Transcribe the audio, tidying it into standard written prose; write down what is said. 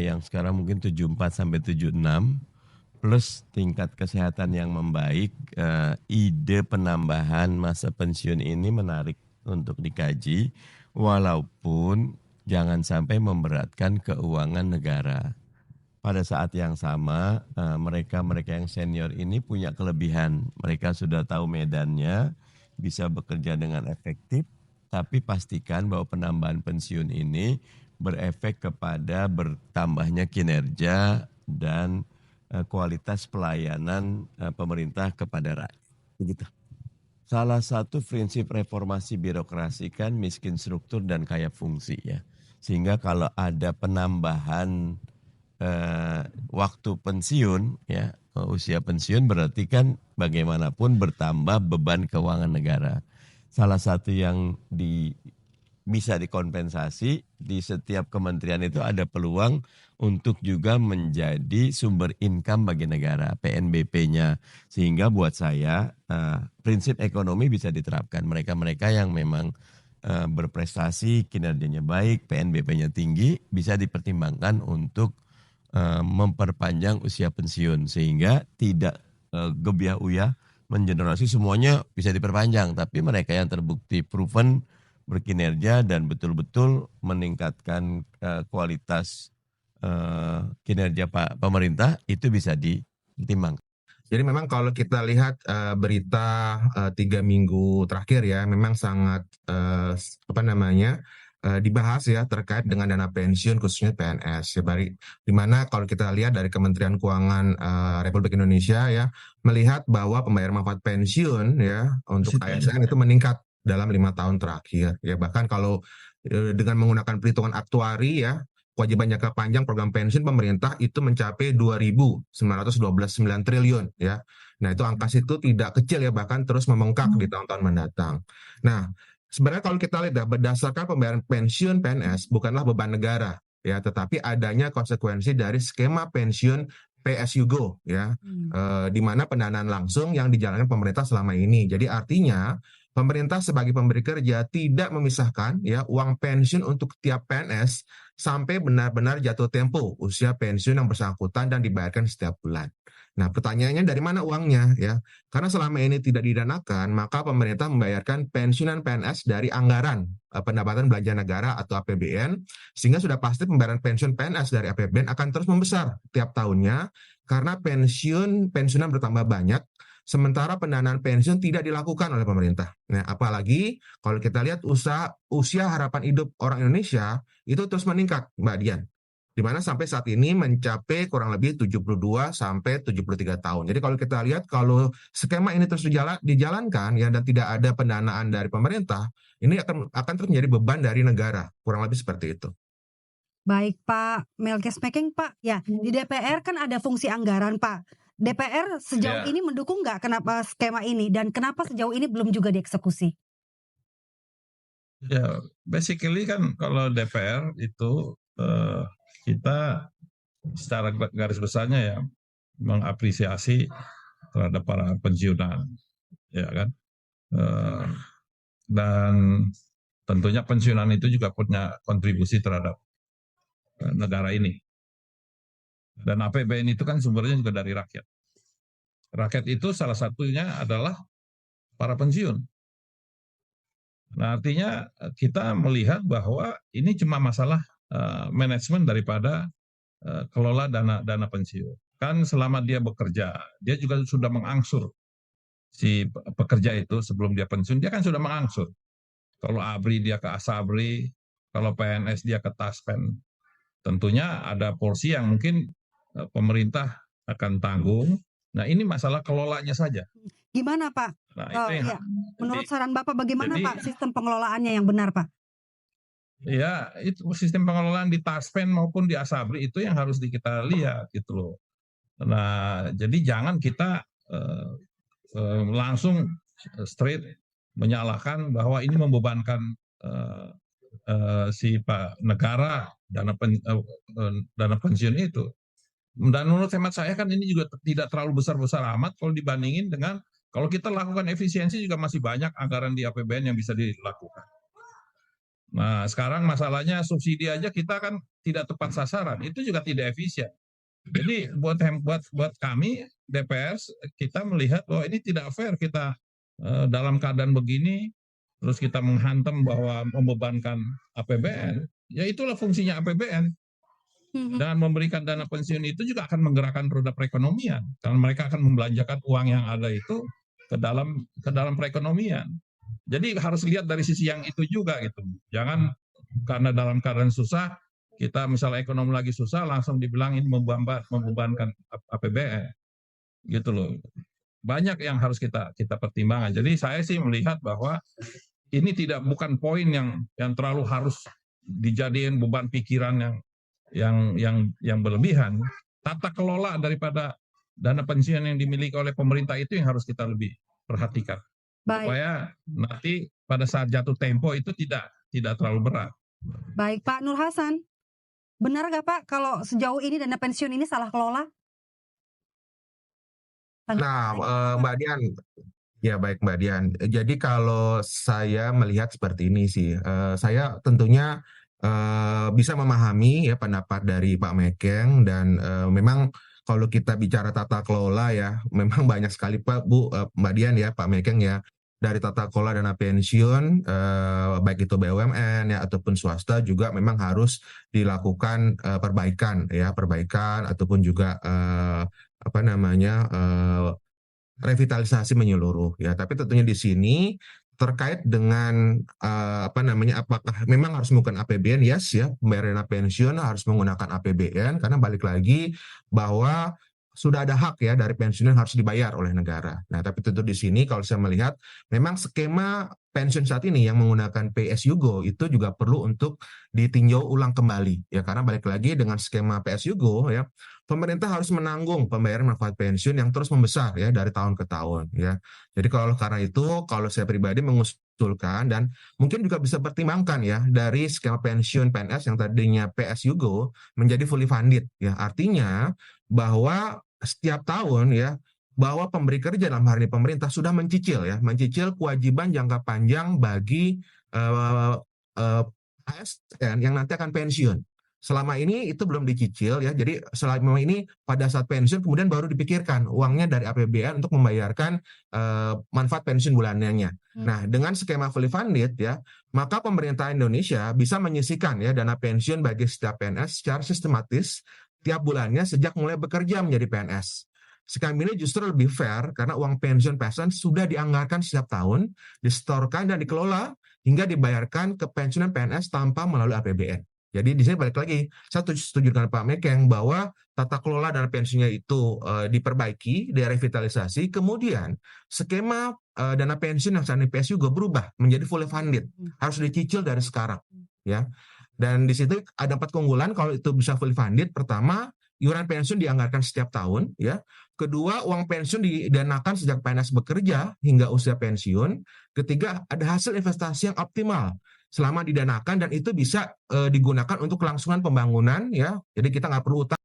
yang sekarang mungkin 74 sampai 76 plus tingkat kesehatan yang membaik, ide penambahan masa pensiun ini menarik untuk dikaji, walaupun jangan sampai memberatkan keuangan negara. Pada saat yang sama, mereka-mereka yang senior ini punya kelebihan. Mereka sudah tahu medannya, bisa bekerja dengan efektif, tapi pastikan bahwa penambahan pensiun ini berefek kepada bertambahnya kinerja dan kualitas pelayanan pemerintah kepada rakyat. Begitu. Salah satu prinsip reformasi birokrasi kan miskin struktur dan kaya fungsi ya. Sehingga kalau ada penambahan waktu pensiun ya, usia pensiun berarti kan bagaimanapun bertambah beban keuangan negara. Salah satu yang bisa dikompensasi di setiap kementerian itu ada peluang untuk juga menjadi sumber income bagi negara, PNBP-nya. Sehingga buat saya prinsip ekonomi bisa diterapkan. Mereka-mereka yang memang berprestasi, kinerjanya baik, PNBP-nya tinggi, bisa dipertimbangkan untuk memperpanjang usia pensiun. Sehingga tidak gebiah uyah mengenerasi semuanya bisa diperpanjang. Tapi mereka yang terbukti proven berkinerja dan betul-betul meningkatkan kualitas kinerja pemerintah itu bisa dipertimbangkan. Jadi memang kalau kita lihat berita 3 minggu terakhir ya, memang sangat dibahas ya terkait dengan dana pensiun khususnya PNS. Ya, di mana kalau kita lihat dari Kementerian Keuangan Republik Indonesia ya melihat bahwa pembayaran manfaat pensiun ya untuk ASN itu meningkat dalam 5 tahun terakhir. Ya bahkan kalau dengan menggunakan perhitungan aktuari ya, kewajiban jangka panjang program pensiun pemerintah itu mencapai 2.912,9 triliun ya. Nah, itu angka itu tidak kecil ya, bahkan terus membengkak di tahun-tahun mendatang. Nah, sebenarnya kalau kita lihat berdasarkan pembayaran pensiun PNS bukanlah beban negara ya, tetapi adanya konsekuensi dari skema pensiun PSUGO ya, di mana pendanaan langsung yang dijalankan pemerintah selama ini. Jadi artinya pemerintah sebagai pemberi kerja tidak memisahkan ya uang pensiun untuk tiap PNS sampai benar-benar jatuh tempo usia pensiun yang bersangkutan dan dibayarkan setiap bulan. Nah, pertanyaannya dari mana uangnya ya? Karena selama ini tidak didanakan, maka pemerintah membayarkan pensiunan PNS dari anggaran pendapatan belanja negara atau APBN, sehingga sudah pasti pembayaran pensiun PNS dari APBN akan terus membesar tiap tahunnya karena pensiunan bertambah banyak, sementara pendanaan pensiun tidak dilakukan oleh pemerintah. Nah, apalagi kalau kita lihat usia harapan hidup orang Indonesia itu terus meningkat, Mbak Dian. Di mana sampai saat ini mencapai kurang lebih 72 sampai 73 tahun. Jadi kalau kita lihat kalau skema ini terus dijalankan ya dan tidak ada pendanaan dari pemerintah, ini akan terus menjadi beban dari negara. Kurang lebih seperti itu. Baik Pak Melkesmekeng Pak, ya di DPR kan ada fungsi anggaran Pak. DPR sejauh ini mendukung nggak kenapa skema ini dan kenapa sejauh ini belum juga dieksekusi? Ya, basically kan kalau DPR itu kita secara garis besarnya ya mengapresiasi terhadap para pensiunan, ya kan. Dan tentunya pensiunan itu juga punya kontribusi terhadap negara ini. Dan APBN itu kan sumbernya juga dari rakyat. Rakyat itu salah satunya adalah para pensiun. Nah, artinya kita melihat bahwa ini cuma masalah manajemen daripada kelola dana pensiun. Kan selama dia bekerja, dia juga sudah mengangsur si pekerja itu sebelum dia pensiun, dia kan sudah mengangsur. Kalau ABRI dia ke ASABRI, kalau PNS dia ke TASPEN. Tentunya ada porsi yang mungkin pemerintah akan tanggung. Nah, ini masalah kelolanya saja. Gimana Pak? Nah, itu yang, ya. Menurut saran Bapak bagaimana jadi, Pak sistem pengelolaannya yang benar Pak? Ya, itu sistem pengelolaan di TASPEN maupun di ASABRI itu yang harus kita lihat gitu loh. Nah, jadi jangan kita langsung straight menyalahkan bahwa ini membebankan si Pak negara dana pensiun itu. Dan menurut hemat saya kan ini juga tidak terlalu besar-besar amat kalau dibandingin dengan kalau kita lakukan efisiensi juga masih banyak anggaran di APBN yang bisa dilakukan. Nah, sekarang masalahnya subsidi aja kita kan tidak tepat sasaran, itu juga tidak efisien. Jadi buat kami DPR, kita melihat bahwa ini tidak fair kita dalam keadaan begini terus kita menghantam bahwa membebankan APBN. Ya itulah fungsinya APBN. Dan memberikan dana pensiun itu juga akan menggerakkan roda perekonomian karena mereka akan membelanjakan uang yang ada itu ke dalam perekonomian. Jadi harus lihat dari sisi yang itu juga gitu. Jangan karena dalam keadaan susah kita misalnya ekonomi lagi susah langsung dibilangin membebankan APBN gitu loh. Banyak yang harus kita pertimbangkan. Jadi saya sih melihat bahwa ini bukan poin yang terlalu harus dijadiin beban pikiran yang berlebihan. Tata kelola daripada dana pensiun yang dimiliki oleh pemerintah itu yang harus kita lebih perhatikan. Baik. Supaya nanti pada saat jatuh tempo itu tidak terlalu berat. Baik, Pak Nur Hasan. Benar nggak Pak kalau sejauh ini dana pensiun ini salah kelola? Nah, Mbak Dian, ya baik Mbak Dian. Jadi kalau saya melihat seperti ini sih, saya tentunya bisa memahami ya pendapat dari Pak Mekeng dan memang kalau kita bicara tata kelola ya, memang banyak sekali Pak, Bu, Mbak Dian ya, Pak Mekeng ya, dari tata kelola dana pensiun, baik itu BUMN ya ataupun swasta juga memang harus dilakukan perbaikan ataupun juga revitalisasi menyeluruh ya. Tapi tentunya di sini terkait dengan apakah memang harus menggunakan APBN? Yes ya, pembayaran dana pensiun harus menggunakan APBN karena balik lagi bahwa sudah ada hak ya dari pensiun yang harus dibayar oleh negara. Nah, tapi tentu di sini kalau saya melihat memang skema pensiun saat ini yang menggunakan PSUGO itu juga perlu untuk ditinjau ulang kembali ya, karena balik lagi dengan skema PSUGO ya, pemerintah harus menanggung pembayaran manfaat pensiun yang terus membesar ya dari tahun ke tahun ya. Jadi karena itu kalau saya pribadi mengusulkan dan mungkin juga bisa pertimbangkan ya dari skema pensiun PNS yang tadinya PSUGO menjadi fully funded ya. Artinya bahwa setiap tahun ya bahwa pemberi kerja dalam hal ini pemerintah sudah mencicil kewajiban jangka panjang bagi ASN yang nanti akan pensiun. Selama ini itu belum dicicil ya, jadi selama ini pada saat pensiun kemudian baru dipikirkan uangnya dari APBN untuk membayarkan manfaat pensiun bulanannya. Nah, dengan skema fully funded ya, maka pemerintah Indonesia bisa menyisihkan ya dana pensiun bagi setiap PNS secara sistematis tiap bulannya sejak mulai bekerja menjadi PNS. Skema ini justru lebih fair karena uang pensiun peasant sudah dianggarkan setiap tahun, disetorkan dan dikelola hingga dibayarkan ke pensiunan PNS tanpa melalui APBN. Jadi di sini balik lagi, saya setuju dengan Pak Mekeng bahwa tata kelola dana pensiunnya itu diperbaiki, direvitalisasi, kemudian skema dana pensiun yang saat ini PSU juga berubah menjadi fully funded, harus dicicil dari sekarang, ya. Dan di situ ada 4 keunggulan kalau itu bisa fully funded. Pertama, iuran pensiun dianggarkan setiap tahun, ya. Kedua, uang pensiun didanakan sejak PNS bekerja hingga usia pensiun. Ketiga, ada hasil investasi yang optimal selama didanakan dan itu bisa digunakan untuk kelangsungan pembangunan, ya. Jadi kita nggak perlu utang